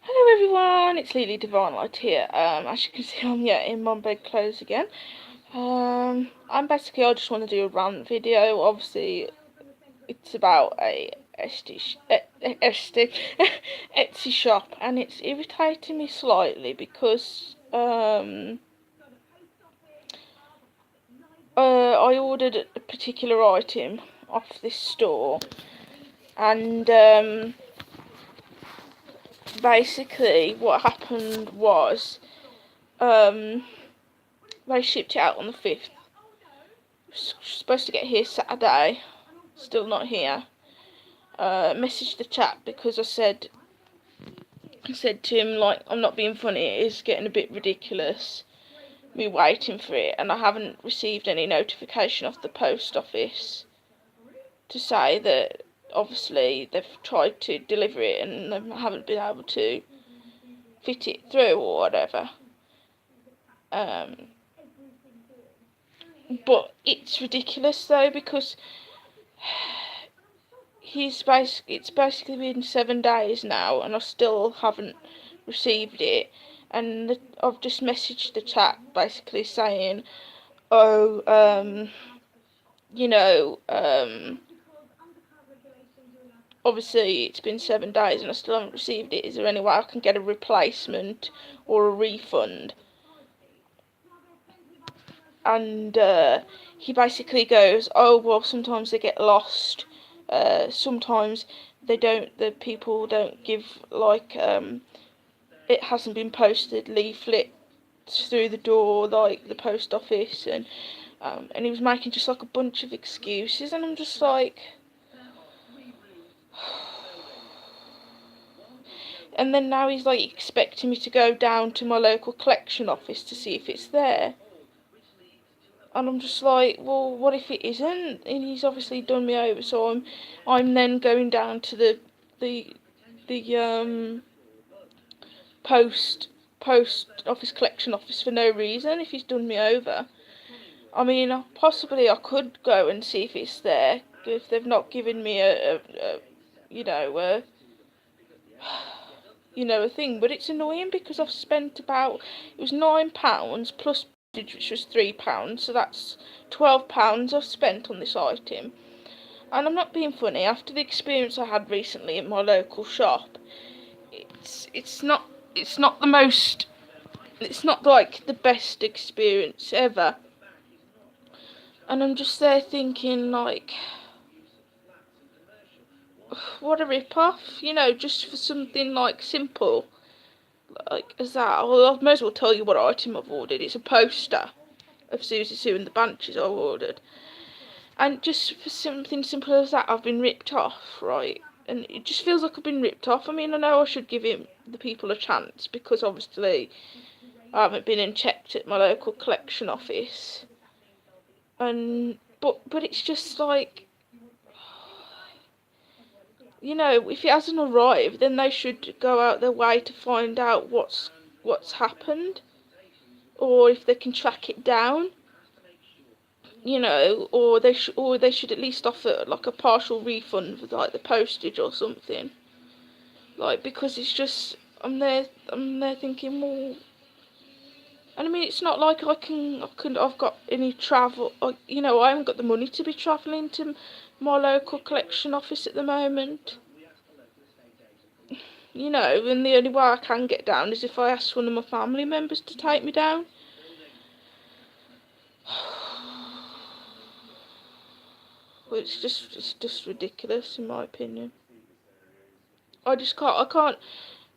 Hello everyone, it's Lily Divine Light here. As you can see, I'm in my bed clothes again. I just want to do a rant video. Obviously, it's about a Etsy shop, and it's irritating me slightly because I ordered a particular item off this store, and basically what happened was they shipped it out on the 5th. Supposed to get here Saturday, still not here. Messaged the chap because I said to him, like, I'm not being funny, it is getting a bit ridiculous, me waiting for it, and I haven't received any notification off the post office to say that obviously they've tried to deliver it and they haven't been able to fit it through or whatever. But it's ridiculous though, because it's basically been 7 days now and I still haven't received it, and I've just messaged the chat basically saying, oh, obviously it's been 7 days and I still haven't received it. Is there any way I can get a replacement or a refund? And he basically goes, oh, well, sometimes they get lost. Sometimes the people don't give, like, it hasn't been posted leaflets through the door, like the post office, and he was making just like a bunch of excuses, and I'm just like, and then now he's like expecting me to go down to my local collection office to see if it's there. And I'm just like, well, what if it isn't? And he's obviously done me over, so I'm then going down to the post office collection office for no reason if he's done me over. I mean, possibly I could go and see if it's there if they've not given me a thing. But it's annoying because I've spent it was £9 plus which was £3, so that's £12 I've spent on this item. And I'm not being funny, after the experience I had recently in my local shop, it's not like the best experience ever. And I'm just there thinking, like, what a rip-off, just for something like simple like as that. Well, I may as well tell you what item I've ordered. It's a poster of Susie Sue and the Banshees I've ordered. And just for something simple as that, I've been ripped off, right? And it just feels like I've been ripped off. I mean, I know I should give the people a chance, because obviously I haven't been and checked at my local collection office. But it's just like, if it hasn't arrived, then they should go out their way to find out what's happened, or if they can track it down, or they should at least offer like a partial refund for like the postage or something, like, because it's just, I'm there thinking, well, and I mean, it's not like I've got any travel, I haven't got the money to be travelling to my local collection office at the moment. And the only way I can get down is if I ask one of my family members to take me down. Well, it's just ridiculous in my opinion. I can't.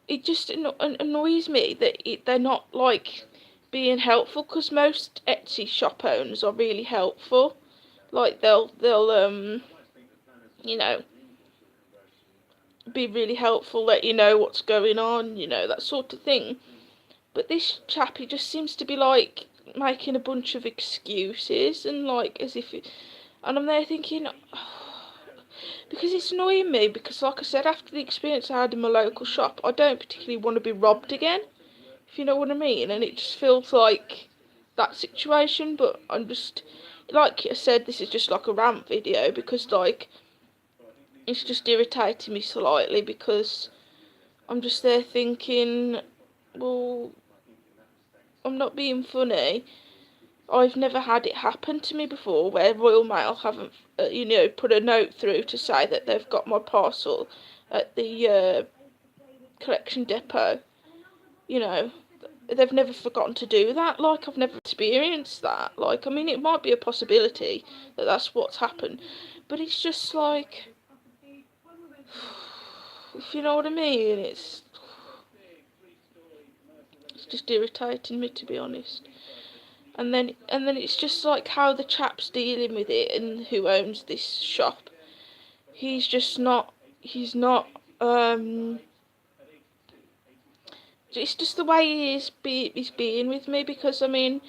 It just annoys me that they're not like being helpful, because most Etsy shop owners are really helpful. Like they'll be really helpful, let you know what's going on, that sort of thing. But this chap, he just seems to be like making a bunch of excuses, and like as if and I'm there thinking, because it's annoying me, because like I said, after the experience I had in my local shop, I don't particularly want to be robbed again, if you know what I mean. And it just feels like that situation. But I'm just, like I said, this is just like a rant video, because like it's just irritating me slightly, because I'm just there thinking, well, I'm not being funny. I've never had it happen to me before where Royal Mail haven't, put a note through to say that they've got my parcel at the collection depot. You know, they've never forgotten to do that. Like, I've never experienced that. Like, I mean, it might be a possibility that that's what's happened, but it's just like, if you know what I mean, it's just irritating me, to be honest. And then it's just like how the chap's dealing with it and who owns this shop. He's just not. He's not. It's just the way he's being with me, because I mean,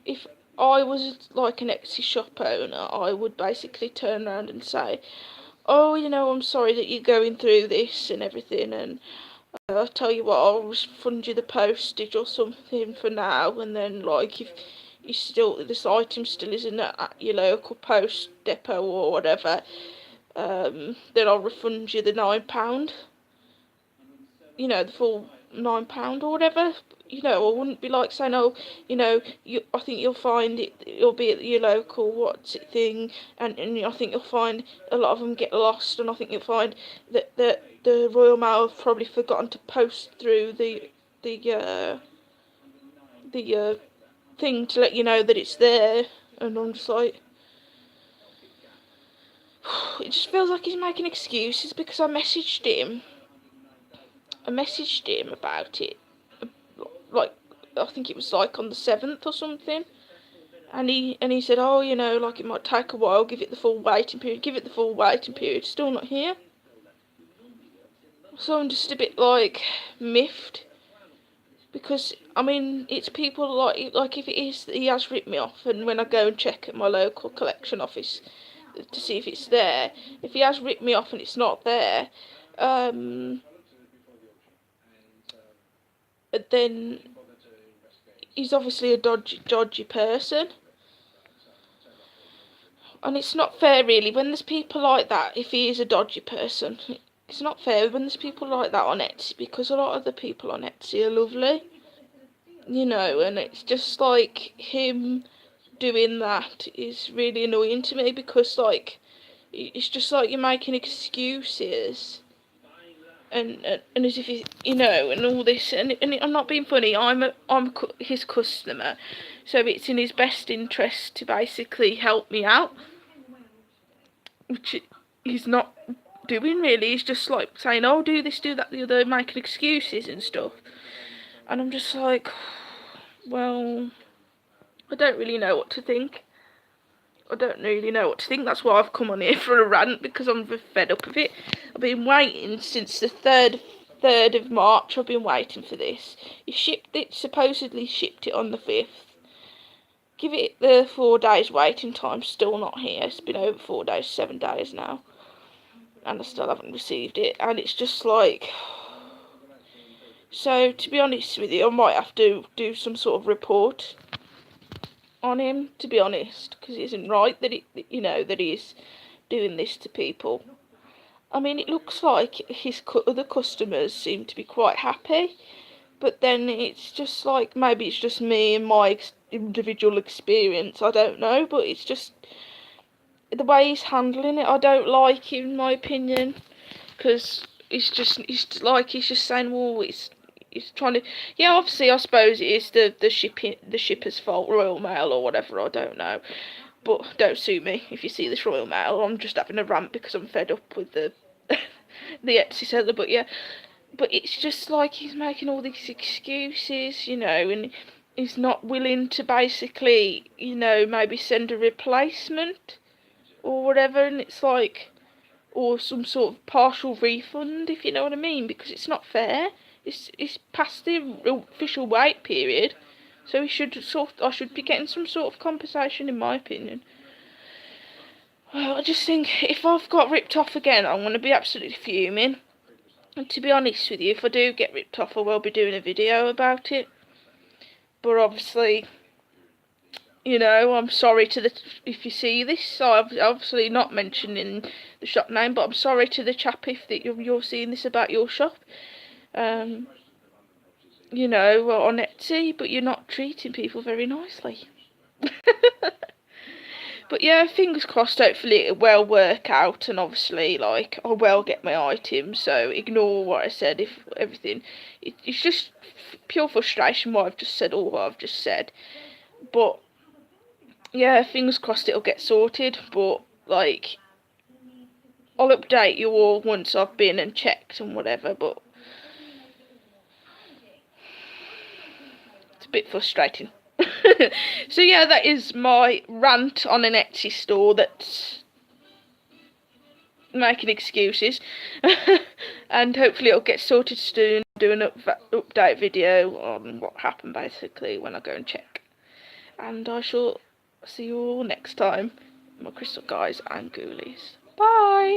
if I was like an Etsy shop owner, I would basically turn around and say, oh, I'm sorry that you're going through this and everything, and I'll tell you what, I'll refund you the postage or something for now, and then like if this item still isn't at your local post depot or whatever, then I'll refund you the £9. The full £9 or whatever. I wouldn't be like saying, oh, I think you'll find it'll be at your local what's it thing, and I think you'll find a lot of them get lost, and I think you'll find that the Royal Mail have probably forgotten to post through the thing to let you know that it's there, and I'm just like, it just feels like he's making excuses, because I messaged him about it, like, I think it was like on the 7th or something, and he said, oh, like it might take a while, give it the full waiting period, still not here. So I'm just a bit like miffed, because I mean, it's people like if it is that he has ripped me off, and when I go and check at my local collection office to see if it's there, if he has ripped me off and it's not there, then he's obviously a dodgy person. And it's not fair, really, when there's people like that. If he is a dodgy person, it's not fair when there's people like that on Etsy, because a lot of the people on Etsy are lovely, and it's just like him doing that is really annoying to me, because like it's just like you're making excuses, and as if and all this, and I'm not being funny. I'm his customer, so it's in his best interest to basically help me out, which he's not doing really. He's just like saying, oh, do this, do that, the other, making excuses and stuff, and I'm just like, well, I don't really know what to think. That's why I've come on here for a rant, because I'm fed up of it. I've been waiting since the 3rd of March. I've been waiting for this. He supposedly shipped it on the 5th. Give it the 4 days waiting time, still not here. It's been over 4 days, 7 days now, and I still haven't received it. And it's just like, so to be honest with you, I might have to do some sort of report on him, to be honest, because it isn't right that that he's doing this to people. I mean, it looks like his other customers seem to be quite happy, but then it's just like, maybe it's just me and my individual experience, I don't know, but it's just the way he's handling it, I don't like, in my opinion, because he's just saying, well, he's trying to, yeah, obviously I suppose it is the shipper's fault, Royal Mail or whatever, I don't know, but don't sue me if you see this, Royal Mail. I'm just having a rant because I'm fed up with the the Etsy seller, but yeah, but it's just like he's making all these excuses, and he's not willing to basically, maybe send a replacement or whatever, and it's like, or some sort of partial refund, if you know what I mean, because it's not fair. It's past the official wait period, so I should be getting some sort of compensation, in my opinion. Well, I just think if I've got ripped off again, I'm going to be absolutely fuming. And to be honest with you, if I do get ripped off, I will be doing a video about it. But obviously, I'm sorry if you see this. I'm obviously not mentioning the shop name, but I'm sorry to the chap if you're seeing this about your shop. you know, on Etsy, but you're not treating people very nicely. But yeah, fingers crossed, hopefully it will work out, and obviously, like, I will get my items, so ignore what I said, if everything, it's just pure frustration what I've just said, all what I've just said, but yeah, fingers crossed it'll get sorted, but, like, I'll update you all once I've been and checked and whatever, but it's a bit frustrating. So yeah, that is my rant on an Etsy store that's making excuses. And hopefully it'll get sorted soon. Do an update video on what happened basically when I go and check. And I shall see you all next time, my crystal guys and ghoulies.